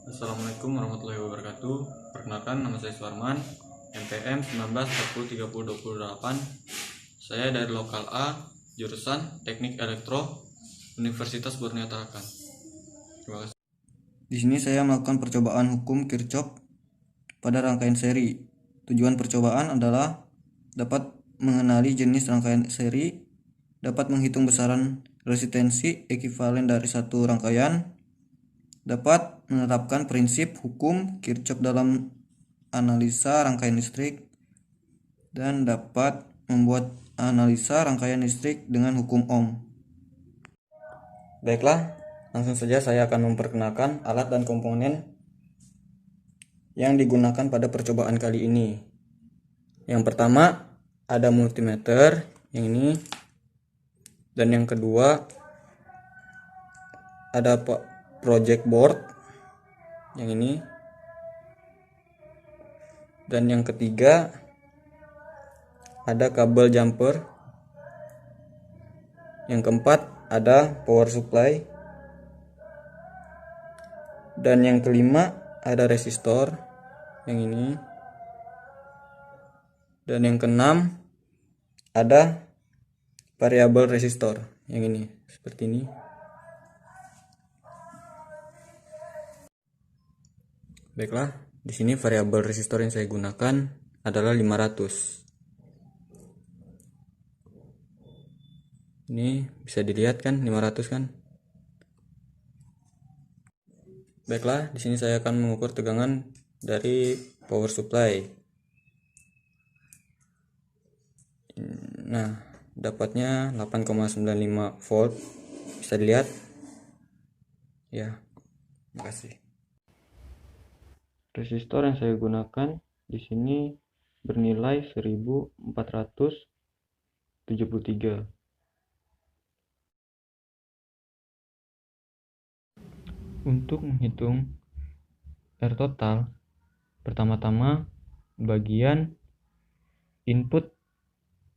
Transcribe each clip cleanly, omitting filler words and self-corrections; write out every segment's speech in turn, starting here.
Assalamualaikum warahmatullahi wabarakatuh. Perkenalkan, nama saya Suarman, NPM 19403028. Saya dari lokal A, jurusan Teknik Elektro, Universitas Borneo Tarakan. Terima kasih. Di sini saya melakukan percobaan hukum Kirchhoff pada rangkaian seri. Tujuan percobaan adalah dapat mengenali jenis rangkaian seri, dapat menghitung besaran resistensi ekuivalen dari satu rangkaian, dapat menerapkan prinsip hukum Kirchhoff dalam analisa rangkaian listrik, dan dapat membuat analisa rangkaian listrik dengan hukum Ohm. Baiklah, langsung saja saya akan memperkenalkan alat dan komponen yang digunakan pada percobaan kali ini. Yang pertama ada multimeter yang ini, dan yang kedua ada project board yang ini, dan yang ketiga ada kabel jumper, yang keempat ada power supply, dan yang kelima ada resistor yang ini, dan yang keenam ada variabel resistor yang ini, seperti ini. Baiklah, di sini variabel resistor yang saya gunakan adalah 500. Ini bisa dilihat kan, 500 kan? Baiklah, di sini saya akan mengukur tegangan dari power supply. Nah, dapatnya 8,95 volt. Bisa dilihat? Ya, makasih. Resistor yang saya gunakan di sini bernilai 1473. Untuk menghitung R total, pertama-tama bagian input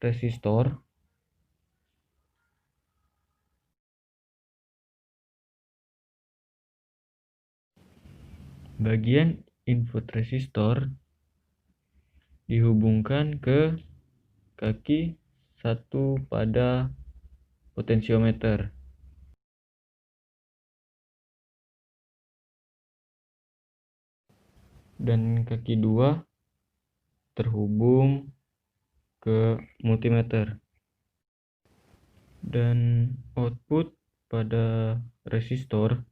resistor dihubungkan ke kaki 1 pada potensiometer. Dan kaki 2 terhubung ke multimeter. Dan output pada resistor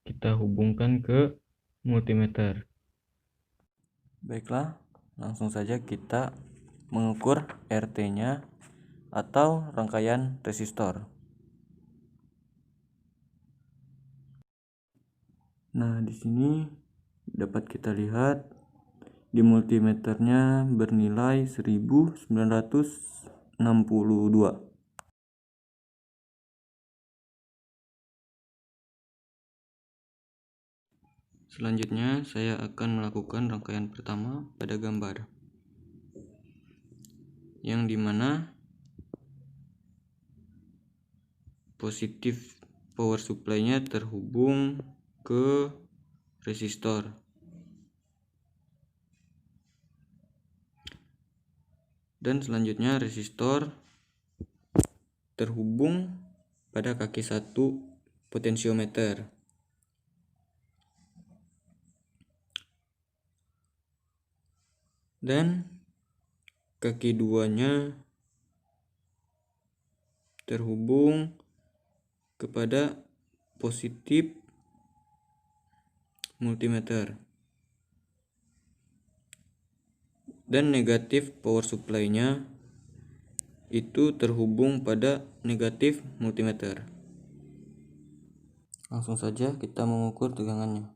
kita hubungkan ke multimeter. Baiklah, langsung saja kita mengukur RT-nya atau rangkaian resistor. Nah, di sini dapat kita lihat di multimeternya bernilai 1962. Selanjutnya saya akan melakukan rangkaian pertama pada gambar, yang dimana positif power supply-nya terhubung ke resistor. Dan selanjutnya resistor terhubung pada kaki 1 potensiometer. Dan kaki 2-nya terhubung kepada positif multimeter. Dan negatif power supply-nya itu terhubung pada negatif multimeter. Langsung saja kita mengukur tegangannya.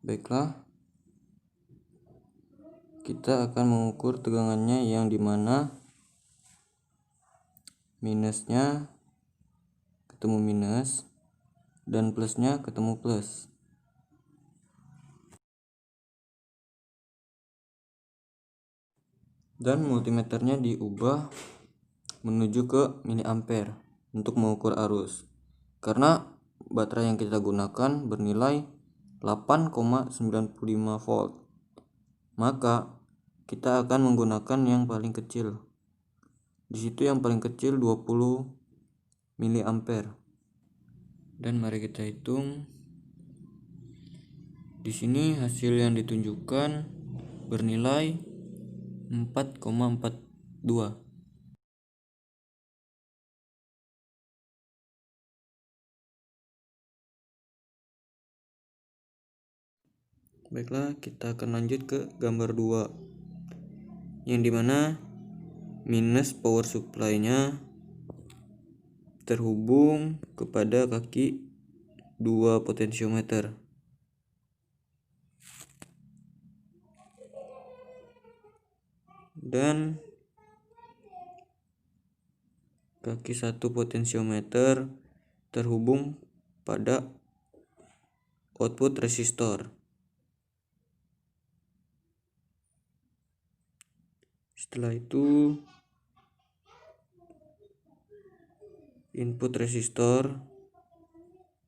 Baiklah, kita akan mengukur tegangannya yang dimana minusnya ketemu minus dan plusnya ketemu plus. Dan multimeternya diubah menuju ke miliampere. untuk mengukur arus. Karena baterai yang kita gunakan bernilai 8,95 volt, maka kita akan menggunakan yang paling kecil. Di situ yang paling kecil 20 miliampere. Dan mari kita hitung. Di sini hasil yang ditunjukkan bernilai 4,42. Baiklah, kita akan lanjut ke gambar 2, yang dimana minus power supply-nya terhubung kepada kaki 2 potensiometer. Dan kaki 1 potensiometer terhubung pada output resistor. Setelah itu input resistor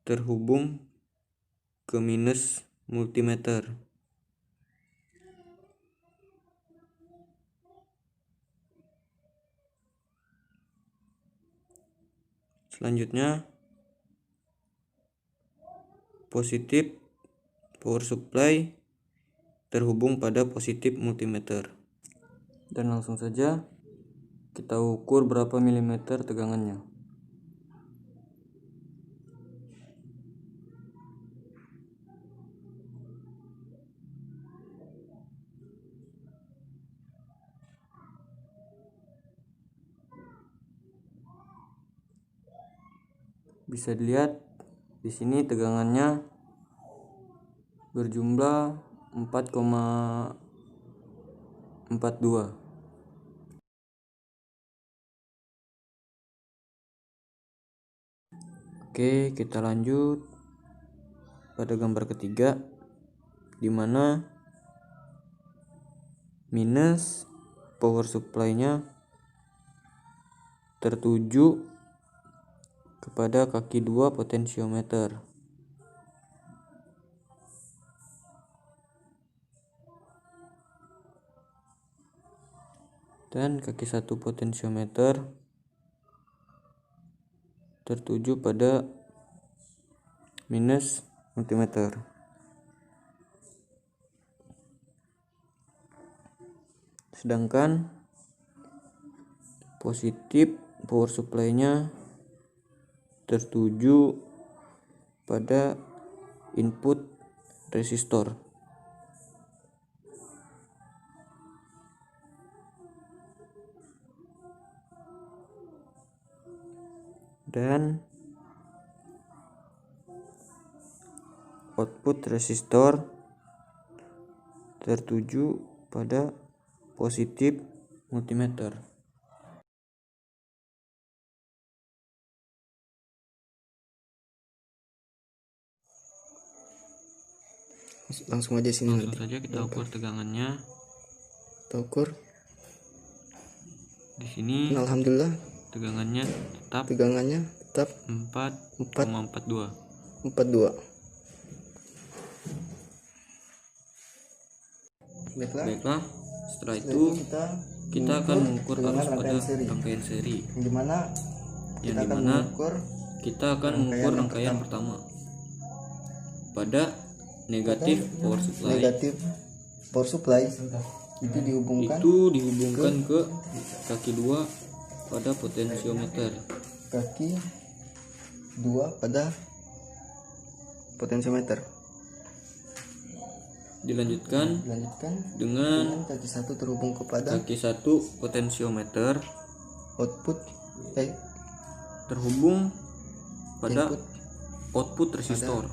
terhubung ke minus multimeter. Selanjutnya positif power supply terhubung pada positif multimeter. Dan langsung saja kita ukur berapa milimeter tegangannya. Bisa dilihat di sini tegangannya berjumlah 4,42. Oke, kita lanjut pada gambar ketiga, di mana minus power supply-nya tertuju kepada kaki 2 potensiometer. Dan kaki 1 potensiometer tertuju pada minus multimeter. Sedangkan positif power supply-nya tertuju pada input resistor. Dan output resistor tertuju pada positif multimeter. Langsung aja sini Langsung nanti. saja kita ukur tegangannya. Kita ukur. Di sini Alhamdulillah tegangannya tetap tegangannya tetap 4,42. 42. Baiklah, setelah itu kita akan mengukur arus pada rangkaian seri, Yang dimana kita akan mengukur rangkaian pertama pada negatif power supply. Itu dihubungkan ke kaki 2 pada potensiometer. kaki 2 pada potensiometer. Dilanjutkan dengan kaki 1 terhubung kepada kaki 1 potensiometer output terhubung pada input output resistor.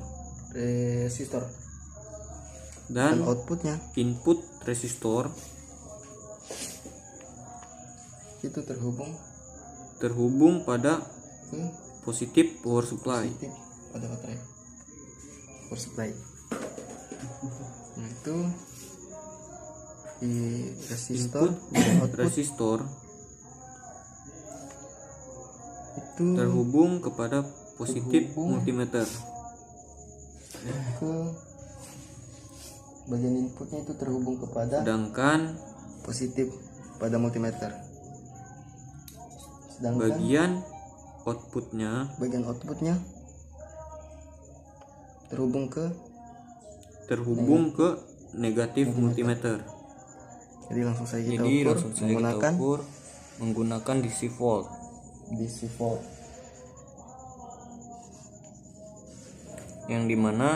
Dan Dan outputnya input resistor itu terhubung pada ke positif power supply. positif pada baterai power supply. Nah, itu di resistor Input dan output resistor itu terhubung kepada positif multimeter. ke bagian inputnya itu terhubung kepada Sedangkan positif pada multimeter. Sedangkan bagian outputnya terhubung ke negatif multimeter. jadi langsung saja kita Jadi ukur langsung saja kita menggunakan ukur menggunakan DC volt. DC volt Yang dimana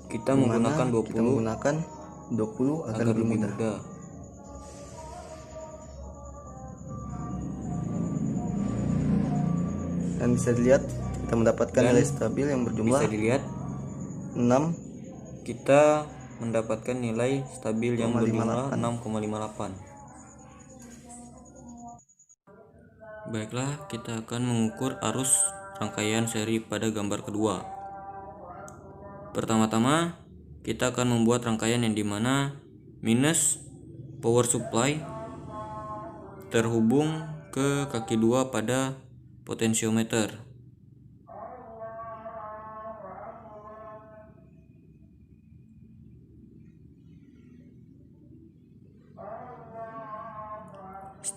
kita dimana menggunakan 20 kita menggunakan 20 agar lebih mudah. Dan bisa dilihat kita mendapatkan Dan nilai stabil yang berjumlah Bisa dilihat 6 kita mendapatkan nilai stabil yang berjumlah 6,58. Baiklah, kita akan mengukur arus rangkaian seri pada gambar kedua. Pertama-tama, kita akan membuat rangkaian yang dimana minus power supply terhubung ke kaki 2 pada potensiometer.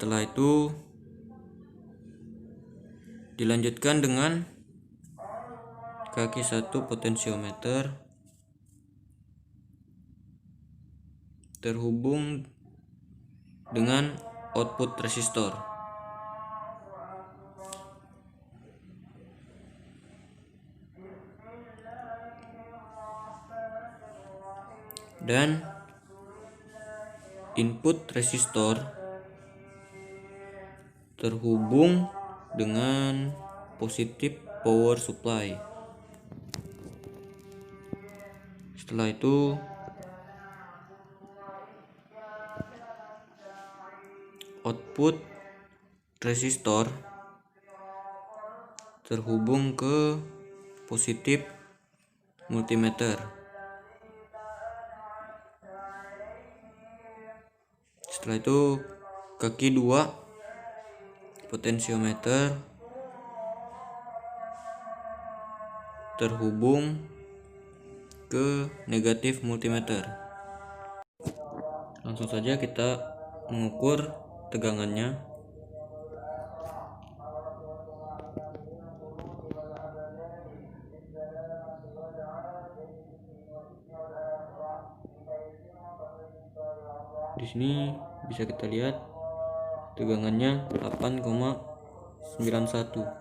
Setelah itu dilanjutkan dengan kaki 1 potensiometer terhubung dengan output resistor. Dan input resistor terhubung dengan positif power supply. Setelah itu output resistor terhubung ke positif multimeter. Setelah itu kaki 2 potensiometer terhubung ke negatif multimeter. Langsung saja kita mengukur tegangannya. Di sini bisa kita lihat tegangannya 8,91.